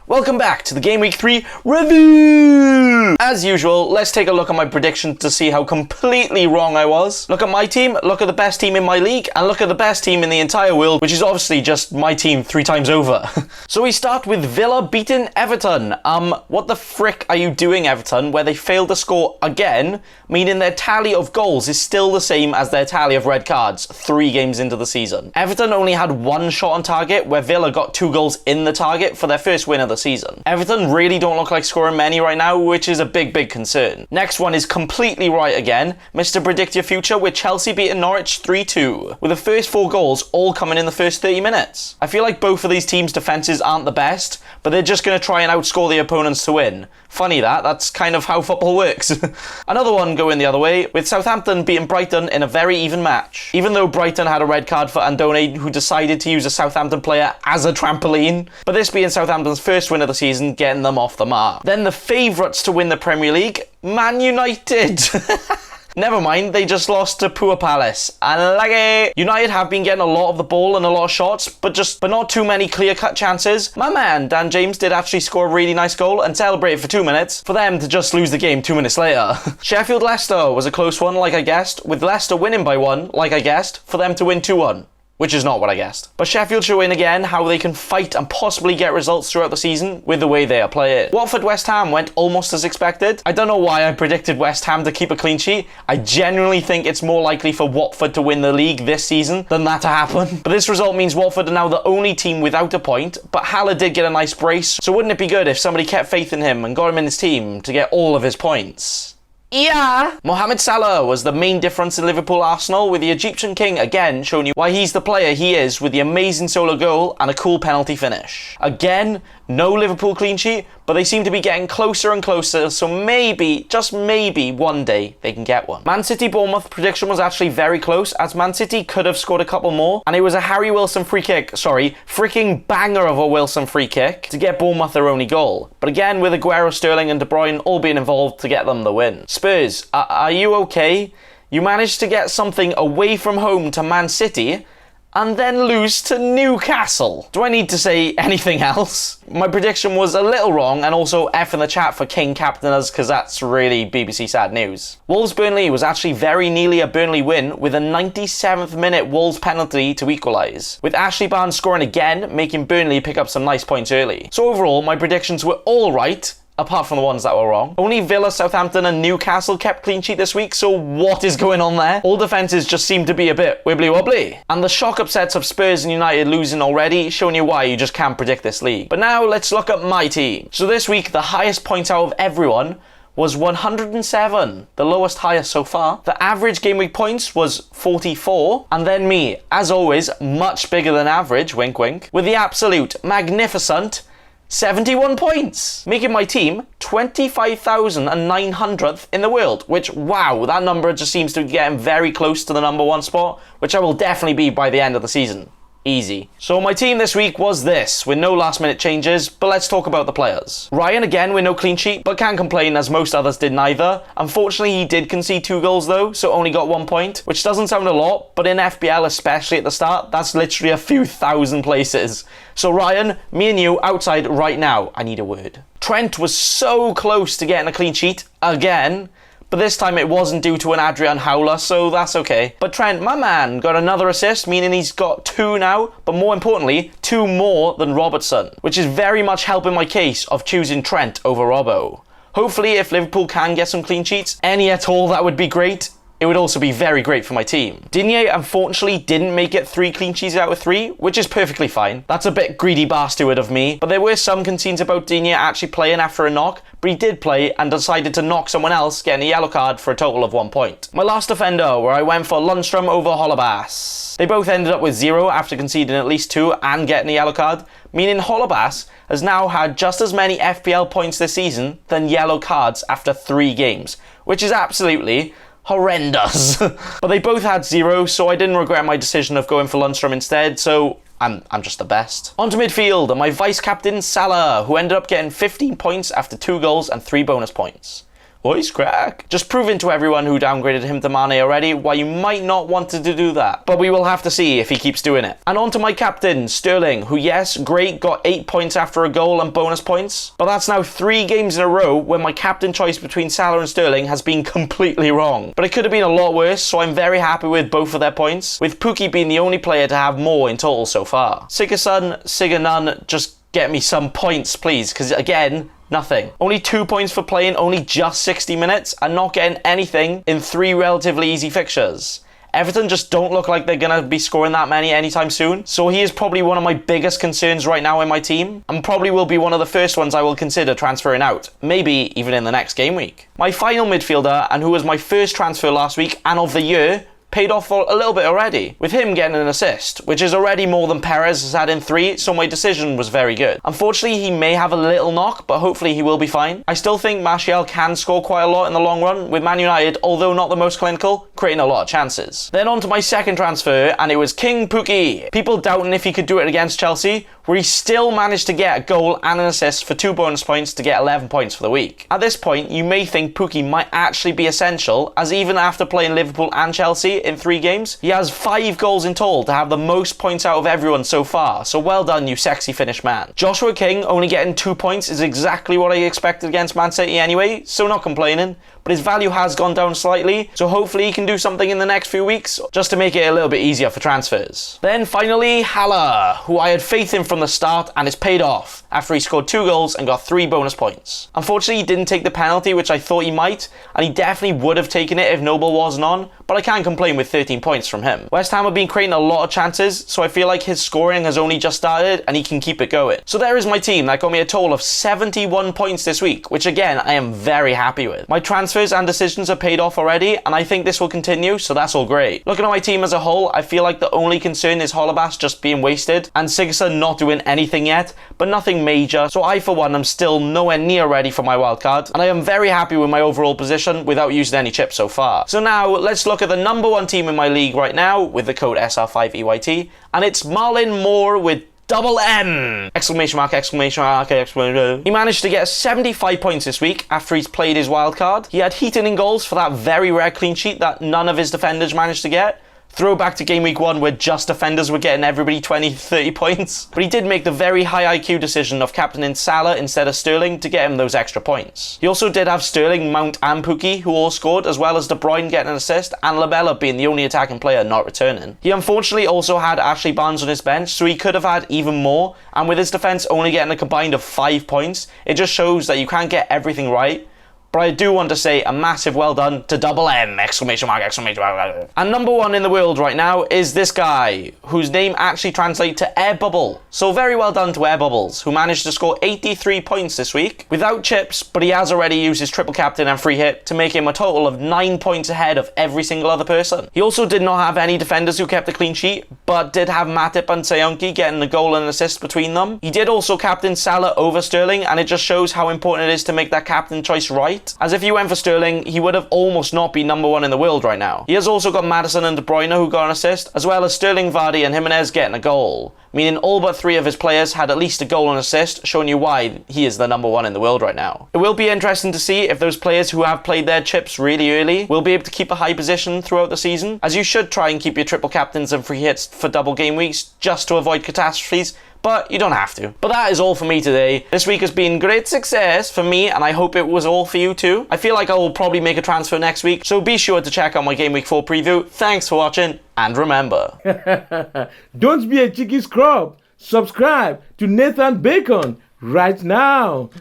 Welcome back to the Game Week 3 review! As usual, let's take a look at my predictions to see how completely wrong I was. Look at my team, look at the best team in my league, and look at the best team in the entire world, which is obviously just my team 3 times over. So we start with Villa beating Everton. What the frick are you doing, Everton, where they failed to score again, meaning their tally of goals is still the same as their tally of red cards 3 games into the season. Everton only had 1 shot on target, where Villa got 2 goals in the target for their first win of the season. Everton really don't look like scoring many right now, which is a big concern. Next one is completely right again. Mr. Predict Your Future with Chelsea beating Norwich 3-2, with the first 4 goals all coming in the first 30 minutes. I feel like both of these teams' defences aren't the best, but they're just going to try and outscore the opponents to win. Funny that's kind of how football works. Another one going the other way, with Southampton beating Brighton in a very even match. Even though Brighton had a red card for Andone, who decided to use a Southampton player as a trampoline, but this being Southampton's first win of the season, getting them off the mark. Then the favourites to win the Premier League, Man United. Never mind, they just lost to poor Palace. Unlucky! United have been getting a lot of the ball and a lot of shots, but not too many clear-cut chances. My man, Dan James, did actually score a really nice goal and celebrate for 2 minutes, for them to just lose the game 2 minutes later. Sheffield-Leicester was a close one, like I guessed, with Leicester winning by 1, like I guessed, for them to win 2-1. Which is not what I guessed. But Sheffield showing again how they can fight and possibly get results throughout the season with the way they are playing. Watford-West Ham went almost as expected. I don't know why I predicted West Ham to keep a clean sheet. I genuinely think it's more likely for Watford to win the league this season than that to happen. But this result means Watford are now the only team without a point, but Haller did get a nice brace, so wouldn't it be good if somebody kept faith in him and got him in his team to get all of his points? Yeah! Mohamed Salah was the main difference in Liverpool-Arsenal, with the Egyptian king again showing you why he's the player he is, with the amazing solo goal and a cool penalty finish. Again, no Liverpool clean sheet, but they seem to be getting closer and closer, so maybe, just maybe, one day they can get one. Man City-Bournemouth prediction was actually very close, as Man City could have scored a couple more, and it was a Harry Wilson free kick, freaking banger of a Wilson free kick, to get Bournemouth their only goal. But again, with Aguero, Sterling and De Bruyne all being involved to get them the win. Spurs, are you okay? You managed to get something away from home to Man City, and then lose to Newcastle. Do I need to say anything else? My prediction was a little wrong, and also F in the chat for King captain us, because that's really BBC sad news. Wolves-Burnley was actually very nearly a Burnley win, with a 97th minute Wolves penalty to equalise, with Ashley Barnes scoring again, making Burnley pick up some nice points early. So overall, my predictions were all right, apart from the ones that were wrong. Only Villa, Southampton and Newcastle kept clean sheet this week, so what is going on there? All defences just seem to be a bit wibbly-wobbly. And the shock upsets of Spurs and United losing already, showing you why you just can't predict this league. But now let's look at my team. So this week, the highest points out of everyone was 107, the lowest highest so far. The average game week points was 44, and then me, as always, much bigger than average, wink wink, with the absolute magnificent 71 points, making my team 25,900th in the world, which, wow, that number just seems to be getting very close to the number 1 spot, which I will definitely be by the end of the season. Easy. So my team this week was this, with no last minute changes, but let's talk about the players. Ryan again with no clean sheet, but can't complain as most others did neither. Unfortunately he did concede 2 goals though, so only got 1 point, which doesn't sound a lot, but in FPL especially at the start, that's literally a few thousand places. So Ryan, me and you outside right now, I need a word. Trent was so close to getting a clean sheet, again, but this time it wasn't due to an Adrian Howler, so that's okay. But Trent, my man, got another assist, meaning he's got 2 now, but more importantly, 2 more than Robertson, which is very much helping my case of choosing Trent over Robbo. Hopefully, if Liverpool can get some clean sheets, any at all, that would be great. It would also be very great for my team. Digne unfortunately didn't make it 3 clean sheets out of 3, which is perfectly fine. That's a bit greedy bastard of me, but there were some concerns about Digne actually playing after a knock, but he did play and decided to knock someone else, getting a yellow card for a total of 1 point. My last defender, where I went for Lundstrom over Holebas. They both ended up with 0 after conceding at least 2 and getting a yellow card, meaning Holebas has now had just as many FPL points this season than yellow cards after 3 games, which is absolutely horrendous. But they both had 0, so I didn't regret my decision of going for Lundstrom instead, so I'm just the best. On to midfield, and my vice-captain Salah, who ended up getting 15 points after 2 goals and 3 bonus points. Oh, he's crack. Just proving to everyone who downgraded him to Mane already why you might not want to do that. But we will have to see if he keeps doing it. And on to my captain, Sterling, who, yes, great, got 8 points after a goal and bonus points. But that's now 3 games in a row where my captain choice between Salah and Sterling has been completely wrong. But it could have been a lot worse, so I'm very happy with both of their points, with Pookie being the only player to have more in total so far. Sigerson, Siganun, just get me some points, please, because again, nothing. Only 2 points for playing only just 60 minutes and not getting anything in 3 relatively easy fixtures. Everton just don't look like they're going to be scoring that many anytime soon, so he is probably one of my biggest concerns right now in my team, and probably will be one of the first ones I will consider transferring out, maybe even in the next game week. My final midfielder, and who was my first transfer last week and of the year, paid off for a little bit already, with him getting an assist, which is already more than Perez has had in 3, so my decision was very good. Unfortunately, he may have a little knock, but hopefully he will be fine. I still think Martial can score quite a lot in the long run, with Man United, although not the most clinical, creating a lot of chances. Then on to my second transfer, and it was King Pookie. People doubting if he could do it against Chelsea, where he still managed to get a goal and an assist for 2 bonus points to get 11 points for the week. At this point, you may think Pookie might actually be essential, as even after playing Liverpool and Chelsea in 3 games, he has 5 goals in total to have the most points out of everyone so far, so well done, you sexy Finnish man. Joshua King only getting 2 points is exactly what I expected against Man City anyway, so not complaining, but his value has gone down slightly, so hopefully he can do something in the next few weeks, just to make it a little bit easier for transfers. Then finally, Haller, who I had faith in from the start, and it's paid off, after he scored 2 goals and got 3 bonus points. Unfortunately, he didn't take the penalty, which I thought he might, and he definitely would have taken it if Noble wasn't on, but I can't complain with 13 points from him. West Ham have been creating a lot of chances, so I feel like his scoring has only just started, and he can keep it going. So there is my team, that got me a total of 71 points this week, which again, I am very happy with. My transfers and decisions are paid off already, and I think this will continue, so that's all great. Looking at my team as a whole, I feel like the only concern is Holebas just being wasted, and Sigurdsson not doing anything yet, but nothing major, so I for one am still nowhere near ready for my wildcard, and I am very happy with my overall position without using any chips so far. So now, let's look at the number 1 team in my league right now, with the code SR5EYT, and it's Marlon Moore with double M! Exclamation mark, exclamation mark, exclamation. He managed to get 75 points this week after he's played his wildcard. He had Heaton in goals for that very rare clean sheet that none of his defenders managed to get. Throwback to game week 1 where just defenders were getting everybody 20-30 points. But he did make the very high IQ decision of captaining Salah instead of Sterling to get him those extra points. He also did have Sterling, Mount and Pookie who all scored, as well as De Bruyne getting an assist and Lamela being the only attacking player not returning. He unfortunately also had Ashley Barnes on his bench, so he could have had even more, and with his defence only getting a combined of 5 points, it just shows that you can't get everything right. But I do want to say a massive well done to double M! Exclamation mark, exclamation mark. And number 1 in the world right now is this guy, whose name actually translates to Air Bubble. So very well done to Air Bubbles, who managed to score 83 points this week, without chips, but he has already used his triple captain and free hit to make him a total of 9 points ahead of every single other person. He also did not have any defenders who kept a clean sheet, but did have Matip and Sayonki getting a goal and an assist between them. He did also captain Salah over Sterling, and it just shows how important it is to make that captain choice right. As if he went for Sterling, he would have almost not been number 1 in the world right now. He has also got Maddison and De Bruyne who got an assist, as well as Sterling, Vardy and Jimenez getting a goal, meaning all but 3 of his players had at least a goal and assist, showing you why he is the number 1 in the world right now. It will be interesting to see if those players who have played their chips really early will be able to keep a high position throughout the season, as you should try and keep your triple captains and free hits for double game weeks just to avoid catastrophes, but you don't have to. But that is all for me today. This week has been great success for me, and I hope it was all for you too. I feel like I will probably make a transfer next week, so be sure to check out my Game Week 4 preview. Thanks for watching, and remember, don't be a cheeky scrub. Subscribe to Nathan Bacon right now.